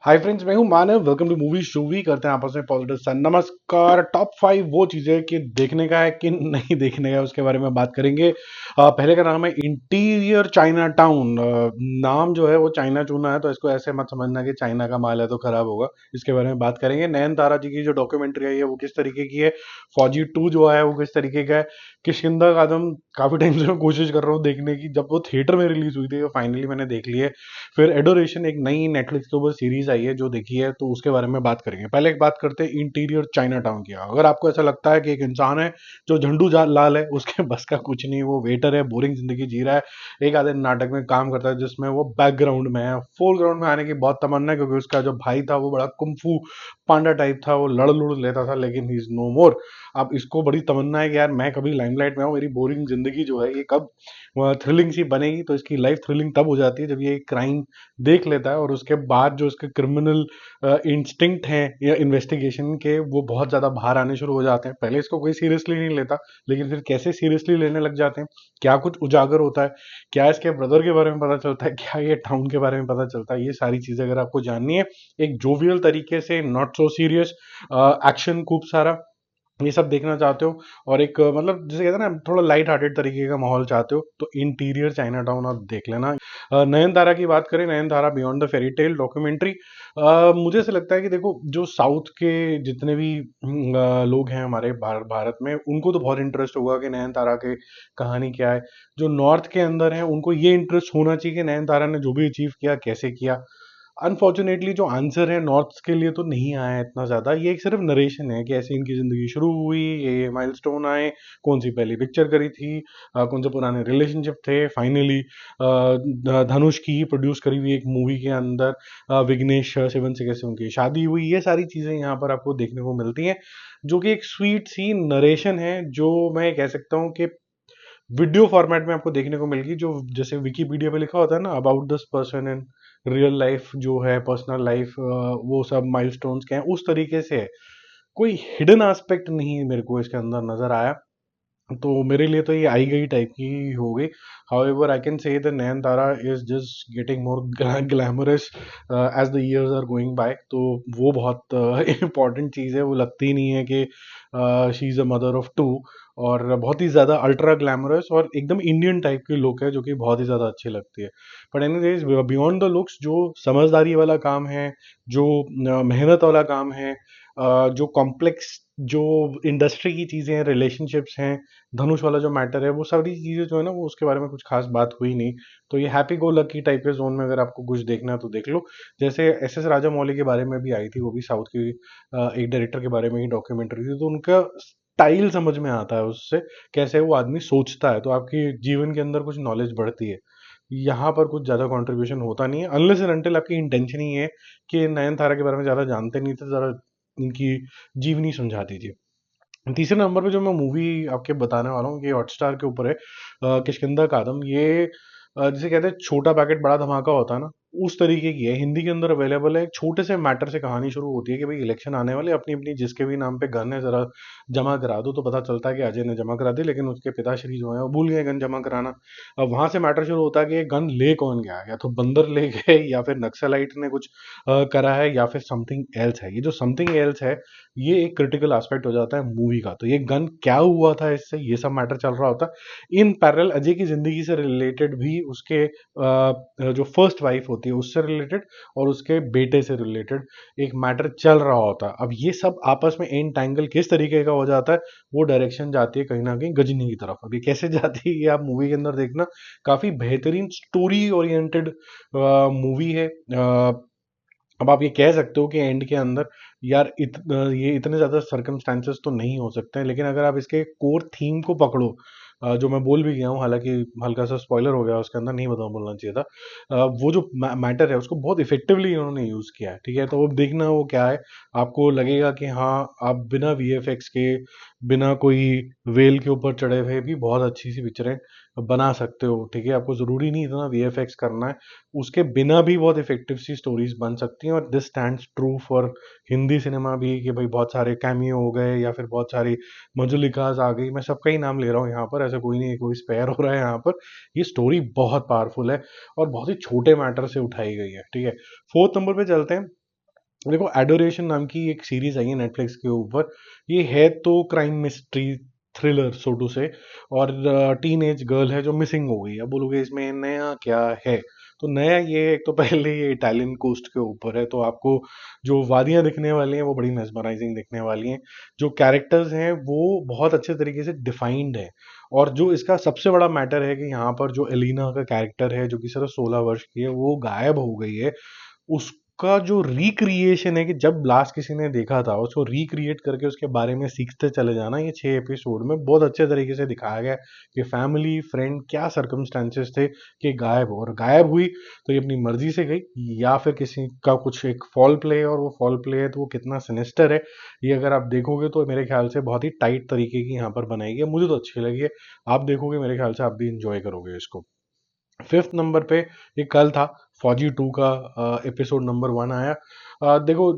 हाय friends, मैं हूं Manav. Welcome to Movie Shoovy. करते हैं आपस में पॉजिटिव सन। नमस्कार। टॉप 5 वो चीजें कि देखने का है कि नहीं देखने का है, उसके बारे में बात करेंगे। पहले का नाम है इंटीरियर चाइना टाउन। नाम जो है वो चाइना चूना है, तो इसको ऐसे मत समझना कि चाइना का माल है तो खराब होगा। इसके बारे में बात करेंगे। नयन तारा जी की जो डॉक्यूमेंट्री आई है वो किस तरीके की है, फौजी 2 जो है वो किस तरीके का है, किष्किंधा कादम काफी टाइम से मैं कोशिश कर रहा हूँ देखने की। जब वो थिएटर में रिलीज हुई थी, फाइनली मैंने देख ली है। फिर एडोरेशन एक नई नेटफ्लिक्स के ऊपर सीरीज आई है जो देखी है, तो उसके बारे में बात करेंगे। पहले एक बात करते हैं इंटीरियर चाइना टाउन की। अगर आपको ऐसा लगता है कि एक इंसान है जो लाल है, उसके बस का कुछ नहीं, वो वेटर है, बोरिंग जिंदगी जी रहा है, एक आधे नाटक में काम करता है जिसमें वो बैकग्राउंड में है, फोरग्राउंड में आने की बहुत तमन्ना है, क्योंकि उसका जो भाई था वो बड़ा कुंफू पांडा टाइप था, वो लड़ लुड़ लेता था, लेकिन ही इज नो मोर। अब इसको बड़ी तमन्ना है कि यार मैं कभी लाइमलाइट में आऊं, मेरी बोरिंग जिंदगी जो है ये कब थ्रिलिंग सी बनेगी। तो इसकी लाइफ थ्रिलिंग तब हो जाती है जब ये क्राइम देख लेता है, और उसके बाद जो उसके क्रिमिनल इंस्टिंक्ट हैं या इन्वेस्टिगेशन के, वो बहुत ज़्यादा बाहर आने शुरू हो जाते हैं। पहले इसको कोई सीरियसली नहीं लेता, लेकिन फिर कैसे सीरियसली लेने लग जाते हैं, क्या कुछ उजागर होता है, क्या इसके ब्रदर के बारे में पता चलता है, क्या ये टाउन के बारे में पता चलता है, ये सारी चीज़ें अगर आपको जाननी है एक जोवियल तरीके से, नॉट सो सीरियस, एक्शन खूब सारा, ये सब देखना चाहते हो, और एक मतलब जिसे कहते हैं ना थोड़ा लाइट हार्टेड तरीके का माहौल चाहते हो, तो इंटीरियर चाइना टाउन आप देख लेना। नयन तारा की बात करें, Nayanthara beyond the fairy tale documentary. मुझे ऐसा लगता है कि देखो, जो साउथ के जितने भी लोग हैं हमारे भारत में, उनको तो बहुत इंटरेस्ट होगा कि नयन तारा के कहानी क्या है। जो नॉर्थ के अंदर है उनको ये इंटरेस्ट होना चाहिए कि नयन तारा ने जो भी अचीव किया कैसे किया। अनफॉर्चुनेटली जो आंसर है नॉर्थ के लिए तो नहीं आया है इतना ज़्यादा। ये एक सिर्फ नरेशन है कि ऐसे इनकी ज़िंदगी शुरू हुई, ये माइलस्टोन आए, कौन सी पहली पिक्चर करी थी, कौन से पुराने रिलेशनशिप थे, फाइनली धनुष की ही प्रोड्यूस करी हुई एक मूवी के अंदर विघ्नेश शिवन से कैसे उनकी शादी हुई। ये सारी चीज़ें यहाँ पर आपको देखने को मिलती हैं, जो कि एक स्वीट सी नरेशन है, जो मैं कह सकता हूँ कि वीडियो फॉर्मेट में आपको देखने को मिलेगी। जो जैसे विकीपीडिया पे लिखा होता है ना, about this person in real life, जो है पर्सनल लाइफ, वो सब माइलस्टोन्स के हैं, उस तरीके से है। कोई हिडन एस्पेक्ट नहीं मेरे को इसके अंदर नजर आया, तो मेरे लिए तो ये आई गई टाइप की हो गई। However I can say the Nayantara is just getting more glamorous as the years are going by. तो वो बहुत इम्पॉर्टेंट चीज़ है। वो लगती ही नहीं है कि she is a mother of two, और बहुत ही ज़्यादा अल्ट्रा ग्लैमरस और एकदम इंडियन टाइप की लुक है, जो कि बहुत ही ज़्यादा अच्छी लगती है। But anyways, beyond the looks, जो समझदारी वाला काम है, जो मेहनत वाला काम है, जो कॉम्प्लेक्स, जो इंडस्ट्री की चीज़ें हैं, रिलेशनशिप्स हैं, धनुष वाला जो मैटर है, वो सारी चीज़ें जो है ना, वो उसके बारे में कुछ खास बात हुई नहीं। तो ये हैप्पी गो लकी टाइप के जोन में अगर आपको कुछ देखना है तो देख लो। जैसे एस एस राजा मौली के बारे में भी आई थी, वो भी साउथ की एक डायरेक्टर के बारे में ही डॉक्यूमेंट्री थी, तो उनका स्टाइल समझ में आता है उससे, कैसे वो आदमी सोचता है, तो आपकी जीवन के अंदर कुछ नॉलेज बढ़ती है। यहाँ पर कुछ ज़्यादा कंट्रीब्यूशन होता नहीं है, अनलेस एंड अनटिल आपकी इंटेंशन ही है कि नयन तारा के बारे में ज़्यादा जानते नहीं थे, ज़रा इनकी जीवनी समझा दीजिए। तीसरे नंबर पे जो मैं मूवी आपके बताने वाला हूँ, ये हॉटस्टार के ऊपर है, किष्किंधा कादम। ये जिसे कहते हैं छोटा पैकेट बड़ा धमाका होता है ना, उस तरीके की है। हिंदी के अंदर अवेलेबल है। एक छोटे से मैटर से कहानी शुरू होती है कि भाई इलेक्शन आने वाले, अपनी अपनी जिसके भी नाम पे गन है जरा जमा करा दो। तो पता चलता है कि अजय ने जमा करा दी, लेकिन उसके पिताश्री जो है वो भूल गए गन जमा कराना। अब वहां से मैटर शुरू होता है कि ये गन ले कौन गया, या तो बंदर ले गए, या फिर नक्सलाइट ने कुछ करा है, या फिर समथिंग एल्स है। ये जो समथिंग एल्स है, ये एक क्रिटिकल एस्पेक्ट हो जाता है मूवी का। तो ये गन क्या हुआ था, इससे ये सब मैटर चल रहा होता है। इन पैरेलल अजय की जिंदगी से रिलेटेड भी, उसके जो फर्स्ट वाइफ होती है उससे रिलेटेड, और उसके बेटे से रिलेटेड एक मैटर चल रहा होता है। अब ये सब आपस में एंटैंगल किस तरीके का हो जाता है, वो डायरेक्शन जाती है कहीं ना कहीं गजनी की तरफ। अब ये कैसे जाती है ये आप मूवी के अंदर देखना। काफी बेहतरीन स्टोरी ओरिएंटेड मूवी है। अब आप ये कह सकते हो कि एंड के अंदर यार ये इतने ज़्यादा सर्कमस्टांसेस तो नहीं हो सकते हैं, लेकिन अगर आप इसके कोर थीम को पकड़ो, जो मैं बोल भी गया हूँ, हालांकि हल्का सा स्पॉइलर हो गया उसके अंदर, नहीं बता बोलना चाहिए था। वो जो मैटर है उसको बहुत इफेक्टिवली उन्होंने यूज़ किया है, ठीक है। तो अब देखना वो क्या है, आपको लगेगा कि हाँ, आप बिना वीएफएक्स के, बिना कोई वेल के ऊपर चढ़े हुए भी बहुत अच्छी सी पिक्चरें बना सकते हो, ठीक है। आपको ज़रूरी नहीं इतना वीएफएक्स करना है, उसके बिना भी बहुत इफेक्टिव सी स्टोरीज बन सकती हैं। और this stands true for Hindi cinema भी, कि भाई बहुत सारे कैमियो हो गए, या फिर बहुत सारी मजुलिकास आ गई, मैं सबका ही नाम ले रहा हूँ यहाँ पर, ऐसा कोई नहीं है कोई स्पेयर हो रहा है यहाँ पर। ये स्टोरी बहुत पावरफुल है, और बहुत ही छोटे मैटर से उठाई गई है, ठीक है। फोर्थ नंबर पे चलते हैं। देखो, एडोरेशन नाम की एक सीरीज आई है नेटफ्लिक्स के ऊपर। ये है तो crime mystery thriller so to say, और टीन एज गर्ल है जो मिसिंग हो गई है। अब बोलोगे इसमें नया क्या है? तो नया ये है, एक तो पहले ये इटालियन कोस्ट के ऊपर है, तो आपको जो वादियां दिखने वाली हैं वो बड़ी मेस्मराइजिंग दिखने वाली हैं। जो कैरेक्टर्स हैं वो बहुत अच्छे तरीके से डिफाइंड है। और जो इसका सबसे बड़ा मैटर है कि यहाँ पर जो एलिना का कैरेक्टर है, जो कि सिर्फ 16 वर्ष की है, वो गायब हो गई है। उसका जो रिक्रिएशन है कि जब लास्ट किसी ने देखा था, उसको रिक्रिएट करके उसके बारे में सीखते चले जाना, ये 6 एपिसोड में बहुत अच्छे तरीके से दिखाया गया है कि फैमिली फ्रेंड क्या सर्कमस्टेंसेस थे कि गायब हो, और गायब हुई तो ये अपनी मर्जी से गई या फिर किसी का कुछ एक फॉल प्ले है, और वो फॉल प्ले है तो वो कितना सिनिस्टर है, ये अगर आप देखोगे तो मेरे ख्याल से बहुत ही टाइट तरीके की यहाँ पर बनाई गई है। मुझे तो अच्छी लगी है। आप देखोगे मेरे ख्याल से आप भी इंजॉय करोगे इसको। फिफ्थ नंबर पे ये कल था, फौजी 2 का एपिसोड नंबर 1 आया। देखो,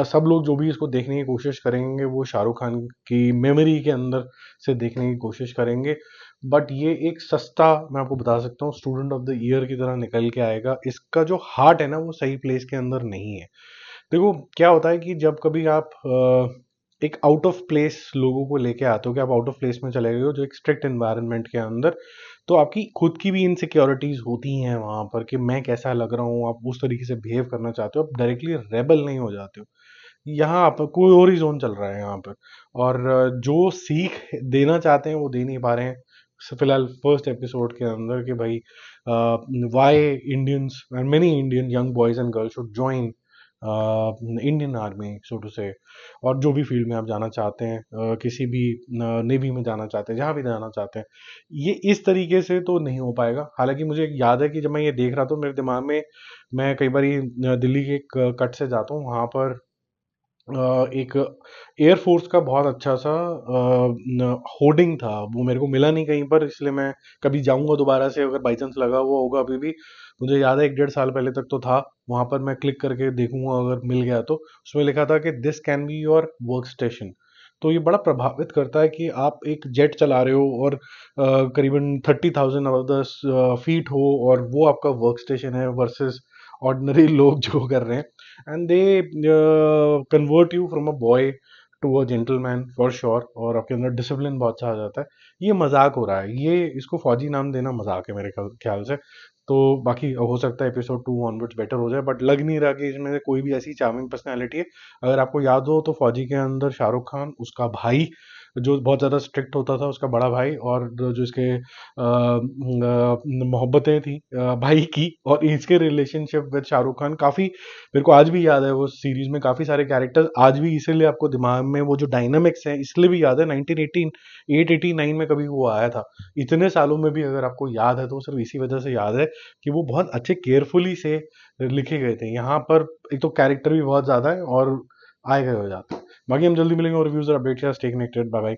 सब लोग जो भी इसको देखने की कोशिश करेंगे वो शाहरुख खान की मेमोरी के अंदर से देखने की कोशिश करेंगे। बट ये एक सस्ता, मैं आपको बता सकता हूँ, स्टूडेंट ऑफ द ईयर की तरह निकल के आएगा। इसका जो हार्ट है ना वो सही प्लेस के अंदर नहीं है। देखो क्या होता है कि जब कभी आप एक आउट ऑफ प्लेस लोगों को लेके आते हो, कि आप आउट ऑफ प्लेस में चले गए हो जो एक स्ट्रिक्ट एनवायरनमेंट के अंदर, तो आपकी खुद की भी इनसिक्योरिटीज होती हैं वहां पर कि मैं कैसा लग रहा हूँ, आप उस तरीके से बिहेव करना चाहते हो, आप डायरेक्टली रेबल नहीं हो जाते हो। यहाँ आप कोई और ही जोन चल रहा है यहाँ पर। और जो सीख देना चाहते हैं वो दे नहीं पा रहे हैं। फिलहाल फर्स्ट एपिसोड के अंदर कि भाई why Indians and many Indian young boys and girls should join Indian army so to say. और जो भी फील्ड में आप जाना चाहते हैं, किसी भी नेवी में जाना चाहते हैं, जहाँ भी जाना चाहते हैं, ये इस तरीके से तो नहीं हो पाएगा। हालांकि मुझे याद है कि जब मैं ये देख रहा था मेरे दिमाग में, मैं कई बार दिल्ली के एक कट से जाता हूँ, वहाँ पर एक एयरफोर्स का बहुत अच्छा सा होर्डिंग था। वो मेरे को मिला नहीं कहीं पर, इसलिए मैं कभी जाऊंगा दोबारा से, अगर बाई चांस लगा हुआ होगा अभी भी। मुझे याद है 1 डेढ़ साल पहले तक तो था। वहां पर मैं क्लिक करके देखूंगा अगर मिल गया तो, उसमें लिखा था कि this can be your work station. तो ये बड़ा प्रभावित करता है कि आप एक जेट चला रहे हो और करीबन 30,000 अबव द फीट हो, और वो आपका वर्क स्टेशन है, वर्सेस ऑर्डिनरी लोग जो कर रहे हैं। And they convert you from a boy to a gentleman for sure, और आपके अंदर डिसिप्लिन बहुत सा आ जाता है। ये मजाक हो रहा है, ये इसको फौजी नाम देना मजाक है मेरे ख्याल से। तो बाकी हो सकता है एपिसोड 2 ऑनवर्ड्स बेटर हो जाए, बट लग नहीं रहा कि इसमें से कोई भी ऐसी चार्मिंग पर्सनैलिटी है। अगर आपको याद हो तो फौजी के अंदर शाहरुख खान, उसका भाई जो बहुत ज़्यादा स्ट्रिक्ट होता था, उसका बड़ा भाई, और जो इसके मोहब्बतें थी भाई की, और इसके रिलेशनशिप विद शाहरुख खान काफ़ी मेरे को आज भी याद है। वो सीरीज में काफ़ी सारे कैरेक्टर्स आज भी इसीलिए आपको दिमाग में वो जो डायनामिक्स हैं इसलिए भी याद है। 1989 में कभी वो आया था, इतने सालों में भी अगर आपको याद है तो सिर्फ इसी वजह से याद है कि वो बहुत अच्छे केयरफुली से लिखे गए थे। यहाँ पर एक तो कैरेक्टर भी बहुत ज़्यादा है और आए गए हो जाते हैं। बाकी हम जल्दी मिलेंगे और रिव्यूज और updates. Stay connected, bye bye.